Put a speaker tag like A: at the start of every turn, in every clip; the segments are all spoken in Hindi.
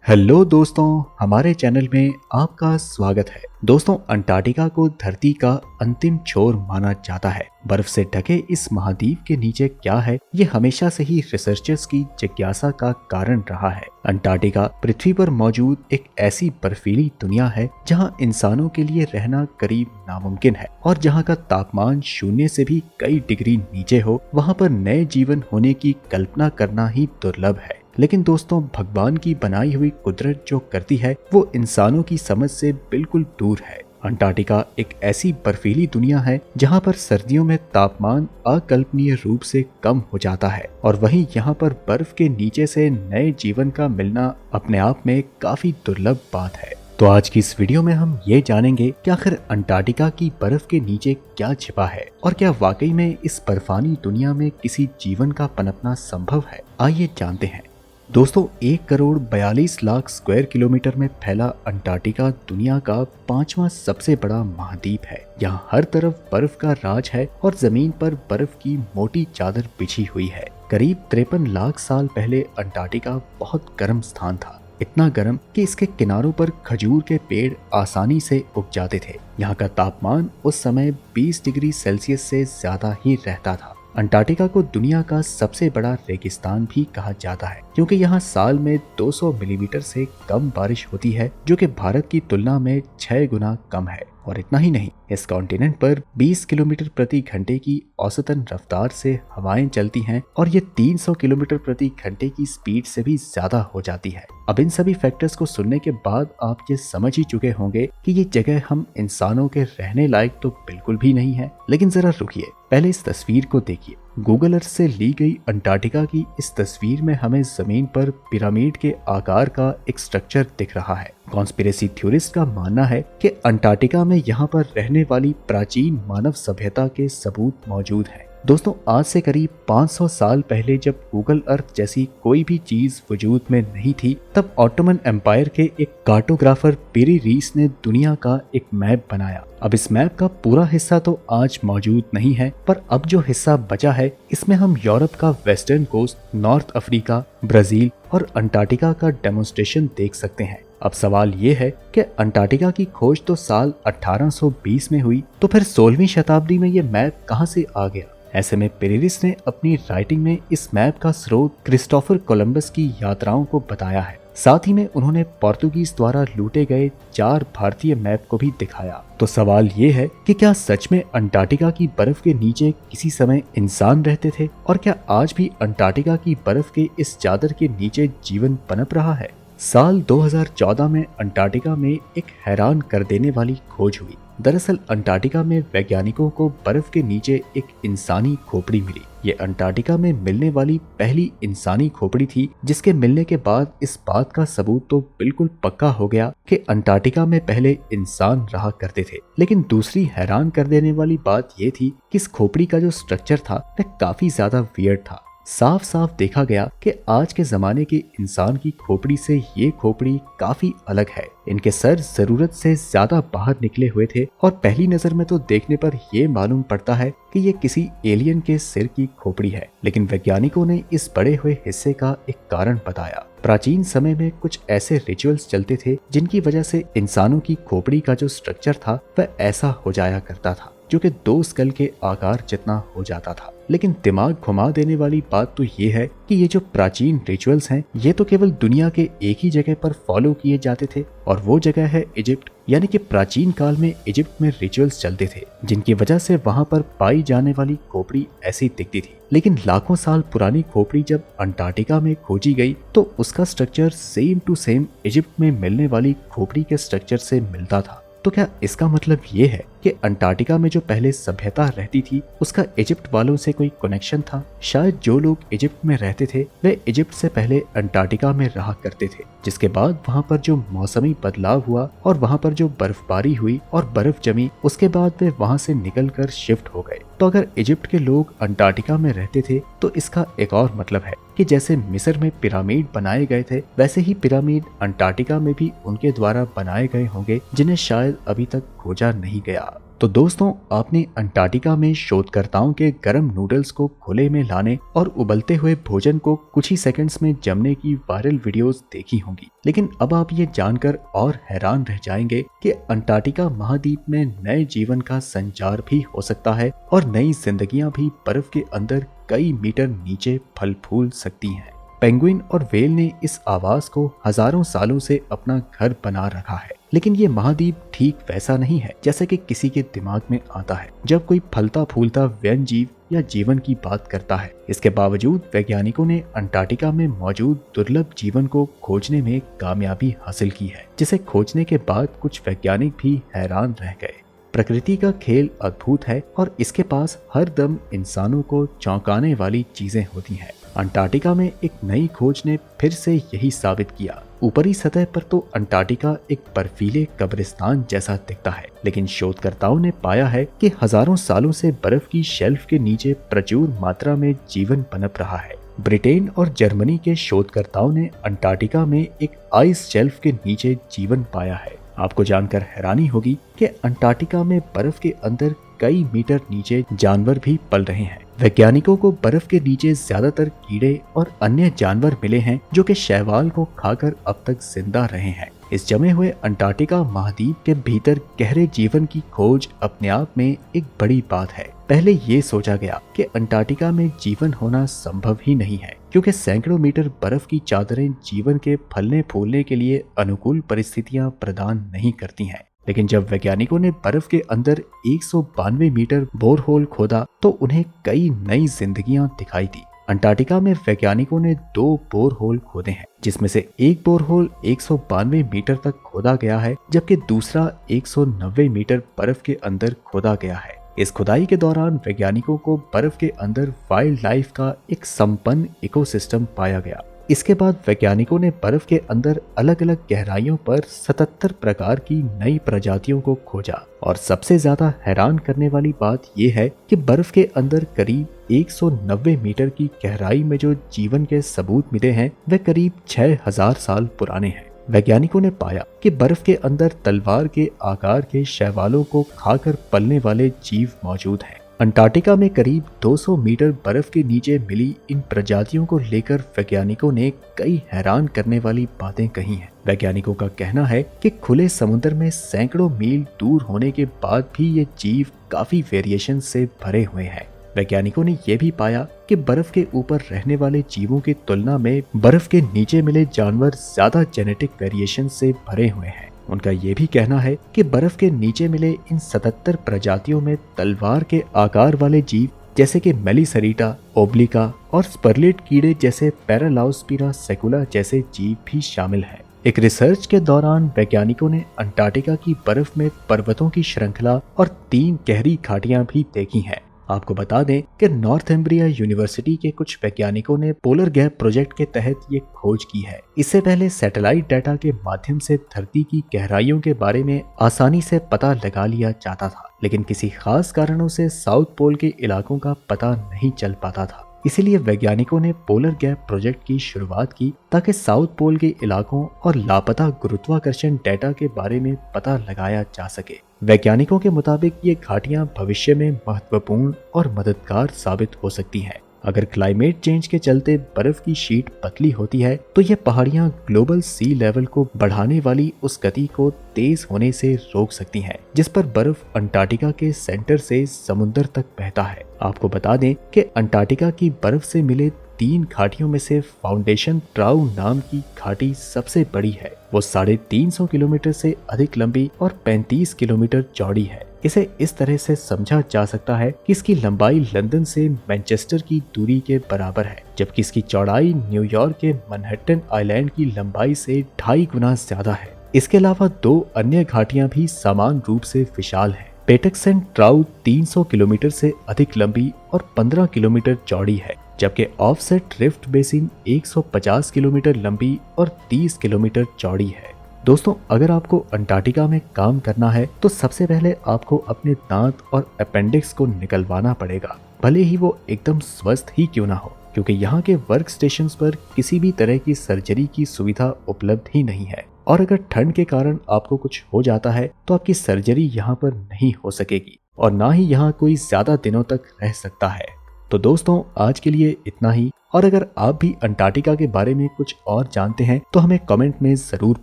A: हेलो दोस्तों, हमारे चैनल में आपका स्वागत है। दोस्तों, अंटार्कटिका को धरती का अंतिम छोर माना जाता है। बर्फ से ढके इस महाद्वीप के नीचे क्या है, ये हमेशा से ही रिसर्चर्स की जिज्ञासा का कारण रहा है। अंटार्कटिका पृथ्वी पर मौजूद एक ऐसी बर्फीली दुनिया है जहां इंसानों के लिए रहना करीब नामुमकिन है और जहां का तापमान शून्य से भी कई डिग्री नीचे हो, वहां पर नए जीवन होने की कल्पना करना ही दुर्लभ है। लेकिन दोस्तों, भगवान की बनाई हुई कुदरत जो करती है वो इंसानों की समझ से बिल्कुल दूर है। अंटार्कटिका एक ऐसी बर्फीली दुनिया है जहां पर सर्दियों में तापमान अकल्पनीय रूप से कम हो जाता है और वहीं यहां पर बर्फ के नीचे से नए जीवन का मिलना अपने आप में काफी दुर्लभ बात है। तो आज की इस वीडियो में हम ये जानेंगे कि आखिर अंटार्कटिका की बर्फ के नीचे क्या छिपा है और क्या वाकई में इस बर्फानी दुनिया में किसी जीवन का पनपना संभव है। आइए जानते हैं। दोस्तों, 1,42,00,000 स्क्वायर किलोमीटर में फैला अंटार्कटिका दुनिया का 5वां सबसे बड़ा महाद्वीप है। यहाँ हर तरफ बर्फ का राज है और जमीन पर बर्फ की मोटी चादर बिछी हुई है। करीब 53 लाख साल पहले अंटार्कटिका बहुत गर्म स्थान था, इतना गर्म कि इसके किनारों पर खजूर के पेड़ आसानी से उग जाते थे। यहाँ का तापमान उस समय 20 डिग्री सेल्सियस से ज्यादा ही रहता था। अंटार्कटिका को दुनिया का सबसे बड़ा रेगिस्तान भी कहा जाता है क्योंकि यहाँ साल में 200 मिलीमीटर से कम बारिश होती है, जो कि भारत की तुलना में 6 गुना कम है। और इतना ही नहीं, इस कॉन्टिनेंट पर 20 किलोमीटर प्रति घंटे की औसतन रफ्तार से हवाएं चलती हैं और ये 300 किलोमीटर प्रति घंटे की स्पीड से भी ज्यादा हो जाती है। अब इन सभी फैक्टर्स को सुनने के बाद आप ये समझ ही चुके होंगे कि ये जगह हम इंसानों के रहने लायक तो बिल्कुल भी नहीं है। लेकिन जरा रुकिए, पहले इस तस्वीर को देखिए। गूगल अर्थ से ली गई अंटार्कटिका की इस तस्वीर में हमें जमीन पर पिरामिड के आकार का एक स्ट्रक्चर दिख रहा है। कॉन्स्पिरेसी थ्योरिस्ट का मानना है कि अंटार्कटिका में यहाँ पर रहने वाली प्राचीन मानव सभ्यता के सबूत मौजूद हैं। दोस्तों, आज से करीब 500 साल पहले जब गूगल अर्थ जैसी कोई भी चीज वजूद में नहीं थी, तब ऑटोमन एम्पायर के एक कार्टोग्राफर पेरी रीस ने दुनिया का एक मैप बनाया। अब इस मैप का पूरा हिस्सा तो आज मौजूद नहीं है, पर अब जो हिस्सा बचा है इसमें हम यूरोप का western coast, north Africa, Brazil और अंटार्कटिका का डेमोन्स्ट्रेशन देख सकते हैं। अब सवाल ये है कि अंटार्कटिका की खोज तो साल 1820 में हुई, तो फिर 16वीं शताब्दी में ये मैप कहां से आ गया। ऐसे में पेरेरिस ने अपनी राइटिंग में इस मैप का स्रोत क्रिस्टोफर कोलंबस की यात्राओं को बताया है। साथ ही में उन्होंने पोर्तुगीज द्वारा लूटे गए 4 भारतीय मैप को भी दिखाया। तो सवाल ये है कि क्या सच में अंटार्कटिका की बर्फ के नीचे किसी समय इंसान रहते थे और क्या आज भी अंटार्कटिका की बर्फ के इस चादर के नीचे जीवन पनप रहा है। साल 2014 में अंटार्कटिका में एक हैरान कर देने वाली खोज हुई। दरअसल अंटार्कटिका में वैज्ञानिकों को बर्फ के नीचे एक इंसानी खोपड़ी मिली। ये अंटार्कटिका में मिलने वाली पहली इंसानी खोपड़ी थी, जिसके मिलने के बाद इस बात का सबूत तो बिल्कुल पक्का हो गया कि अंटार्कटिका में पहले इंसान रहा करते थे। लेकिन दूसरी हैरान कर देने वाली बात ये थी कि इस खोपड़ी का जो स्ट्रक्चर था वह काफी ज्यादा वियर्ड था। साफ साफ देखा गया कि आज के जमाने के इंसान की खोपड़ी से ये खोपड़ी काफी अलग है। इनके सर जरूरत से ज्यादा बाहर निकले हुए थे और पहली नजर में तो देखने पर यह मालूम पड़ता है कि ये किसी एलियन के सिर की खोपड़ी है। लेकिन वैज्ञानिकों ने इस बड़े हुए हिस्से का एक कारण बताया। प्राचीन समय में कुछ ऐसे रिचुअल्स चलते थे जिनकी वजह से इंसानों की खोपड़ी का जो स्ट्रक्चर था वह ऐसा हो जाया करता था, जो कि 2 स्कल के आकार जितना हो जाता था। लेकिन दिमाग घुमा देने वाली बात तो ये है कि ये जो प्राचीन रिचुअल्स हैं, ये तो केवल दुनिया के एक ही जगह पर फॉलो किए जाते थे और वो जगह है इजिप्ट। यानी कि प्राचीन काल में इजिप्ट में रिचुअल्स चलते थे जिनकी वजह से वहां पर पाई जाने वाली खोपड़ी ऐसी दिखती थी। लेकिन लाखों साल पुरानी खोपड़ी जब अंटार्कटिका में खोजी गई तो उसका structure same to same Egypt में मिलने वाली खोपड़ी के स्ट्रक्चर से मिलता था। तो क्या इसका मतलब ये है कि अंटार्कटिका में जो पहले सभ्यता रहती थी उसका इजिप्ट वालों से कोई कनेक्शन था। शायद जो लोग इजिप्ट में रहते थे वे इजिप्ट से पहले अंटार्कटिका में रहा करते थे, जिसके बाद वहां पर जो मौसमी बदलाव हुआ और वहां पर जो बर्फबारी हुई और बर्फ जमी, उसके बाद वे वहां से निकलकर शिफ्ट हो गए। तो अगर इजिप्ट के लोग अंटार्कटिका में रहते थे तो इसका एक और मतलब है कि जैसे मिस्र में पिरामिड बनाए गए थे वैसे ही पिरामिड अंटार्कटिका में भी उनके द्वारा बनाए गए होंगे, जिन्हें शायद अभी तक खोजा नहीं गया। तो दोस्तों, आपने अंटार्कटिका में शोधकर्ताओं के गर्म नूडल्स को खुले में लाने और उबलते हुए भोजन को कुछ ही सेकंड्स में जमने की वायरल वीडियोस देखी होंगी, लेकिन अब आप ये जानकर और हैरान रह जाएंगे कि अंटार्कटिका महाद्वीप में नए जीवन का संचार भी हो सकता है और नई जिंदगियां भी बर्फ के अंदर कई मीटर नीचे फल फूल सकती हैं। पेंगुइन और व्हेल ने इस आवास को हजारों सालों से अपना घर बना रखा है, लेकिन ये महाद्वीप ठीक वैसा नहीं है जैसे कि किसी के दिमाग में आता है जब कोई फलता फूलता वन्य जीव या जीवन की बात करता है। इसके बावजूद वैज्ञानिकों ने अंटार्कटिका में मौजूद दुर्लभ जीवन को खोजने में कामयाबी हासिल की है, जिसे खोजने के बाद कुछ वैज्ञानिक भी हैरान रह गए। प्रकृति का खेल अद्भुत है और इसके पास हर दम इंसानों को चौंकाने वाली चीजें होती हैं। अंटार्कटिका में एक नई खोज ने फिर से यही साबित किया। ऊपरी सतह पर तो अंटार्कटिका एक बर्फीले कब्रिस्तान जैसा दिखता है, लेकिन शोधकर्ताओं ने पाया है कि हजारों सालों से बर्फ की शेल्फ के नीचे प्रचुर मात्रा में जीवन पनप रहा है। ब्रिटेन और जर्मनी के शोधकर्ताओं ने अंटार्कटिका में एक आइस शेल्फ के नीचे जीवन पाया है। आपको जानकर हैरानी होगी कि अंटार्कटिका में बर्फ के अंदर कई मीटर नीचे जानवर भी पल रहे हैं। वैज्ञानिकों को बर्फ के नीचे ज्यादातर कीड़े और अन्य जानवर मिले हैं जो कि शैवाल को खाकर अब तक जिंदा रहे हैं। इस जमे हुए अंटार्कटिका महाद्वीप के भीतर गहरे जीवन की खोज अपने आप में एक बड़ी बात है। पहले ये सोचा गया कि अंटार्कटिका में जीवन होना संभव ही नहीं है, क्योंकि सैकड़ों मीटर बर्फ की चादरें जीवन के फलने फूलने के लिए अनुकूल परिस्थितियां प्रदान नहीं करती हैं। लेकिन जब वैज्ञानिकों ने बर्फ के अंदर 192 मीटर बोरहोल खोदा तो उन्हें कई नई जिंदगियां दिखाई दी। अंटार्कटिका में वैज्ञानिकों ने 2 बोरहोल खोदे हैं, जिसमें से एक बोरहोल 192 मीटर तक खोदा गया है, जबकि दूसरा 190 मीटर बर्फ के अंदर खोदा गया है। इस खुदाई के दौरान वैज्ञानिकों को बर्फ के अंदर वाइल्ड लाइफ का एक संपन्न इकोसिस्टम पाया गया। इसके बाद वैज्ञानिकों ने बर्फ के अंदर अलग अलग गहराइयों पर 77 प्रकार की नई प्रजातियों को खोजा, और सबसे ज्यादा हैरान करने वाली बात यह है कि बर्फ के अंदर करीब 190 मीटर की गहराई में जो जीवन के सबूत मिले हैं वे करीब 6000 साल पुराने हैं। वैज्ञानिकों ने पाया कि बर्फ के अंदर तलवार के आकार के शैवालों को खाकर पलने वाले जीव मौजूद हैं। अंटार्कटिका में करीब 200 मीटर बर्फ के नीचे मिली इन प्रजातियों को लेकर वैज्ञानिकों ने कई हैरान करने वाली बातें कही हैं। वैज्ञानिकों का कहना है कि खुले समुद्र में सैकड़ों मील दूर होने के बाद भी ये जीव काफी वेरिएशन से भरे हुए हैं। वैज्ञानिकों ने यह भी पाया कि बर्फ के ऊपर रहने वाले जीवों की तुलना में बर्फ के नीचे मिले जानवर ज्यादा जेनेटिक वेरिएशन से भरे हुए हैं। उनका ये भी कहना है कि बर्फ के नीचे मिले इन 77 प्रजातियों में तलवार के आकार वाले जीव जैसे कि मेलिसरीटा, ओब्लिका और स्पर्लिट कीड़े जैसे पैरालाउस्पिरा सेकुला जैसे जीव भी शामिल हैं। एक रिसर्च के दौरान वैज्ञानिकों ने अंटार्कटिका की बर्फ में पर्वतों की श्रृंखला और 3 गहरी घाटियां भी देखी हैं। आपको बता दें कि नॉर्थम्ब्रिया यूनिवर्सिटी के कुछ वैज्ञानिकों ने पोलर गैप प्रोजेक्ट के तहत ये खोज की है। इससे पहले सैटेलाइट डाटा के माध्यम से धरती की गहराइयों के बारे में आसानी से पता लगा लिया जाता था, लेकिन किसी खास कारणों से साउथ पोल के इलाकों का पता नहीं चल पाता था। इसीलिए वैज्ञानिकों ने पोलर गैप प्रोजेक्ट की शुरुआत की ताकि साउथ पोल के इलाकों और लापता गुरुत्वाकर्षण डेटा के बारे में पता लगाया जा सके। वैज्ञानिकों के मुताबिक ये घाटियां भविष्य में महत्वपूर्ण और मददगार साबित हो सकती हैं। अगर क्लाइमेट चेंज के चलते बर्फ की शीट पतली होती है तो ये पहाड़ियां ग्लोबल सी लेवल को बढ़ाने वाली उस गति को तेज होने से रोक सकती हैं, जिस पर बर्फ अंटार्कटिका के सेंटर से समुद्र तक बहता है। आपको बता दें कि अंटार्कटिका की बर्फ से मिले 3 घाटियों में से फाउंडेशन ट्राउ नाम की घाटी सबसे बड़ी है। वो 350 किलोमीटर से अधिक लंबी और 35 किलोमीटर चौड़ी है। इसे इस तरह से समझा जा सकता है कि इसकी लंबाई लंदन से मैनचेस्टर की दूरी के बराबर है, जबकि इसकी चौड़ाई न्यूयॉर्क के मैनहट्टन आइलैंड की लंबाई से 2.5 गुना ज्यादा है। इसके अलावा 2 अन्य घाटियां भी समान रूप से विशाल हैं। पेटरसन ट्राउ 300 किलोमीटर से अधिक लंबी और 15 किलोमीटर चौड़ी है, जबकि ऑफसेट रिफ्ट बेसिन 150 किलोमीटर लंबी और 30 किलोमीटर चौड़ी है। दोस्तों, अगर आपको अंटार्कटिका में काम करना है तो सबसे पहले आपको अपने दांत और अपेंडिक्स को निकलवाना पड़ेगा, भले ही वो एकदम स्वस्थ ही क्यों ना हो, क्योंकि यहाँ के वर्क स्टेशंस पर किसी भी तरह की सर्जरी की सुविधा उपलब्ध ही नहीं है। और अगर ठंड के कारण आपको कुछ हो जाता है तो आपकी सर्जरी यहाँ पर नहीं हो सकेगी और ना ही यहाँ कोई ज्यादा दिनों तक रह सकता है। तो दोस्तों आज के लिए इतना ही, और अगर आप भी अंटार्कटिका के बारे में कुछ और जानते हैं तो हमें कमेंट में जरूर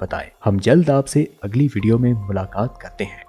A: बताएं। हम जल्द आपसे अगली वीडियो में मुलाकात करते हैं।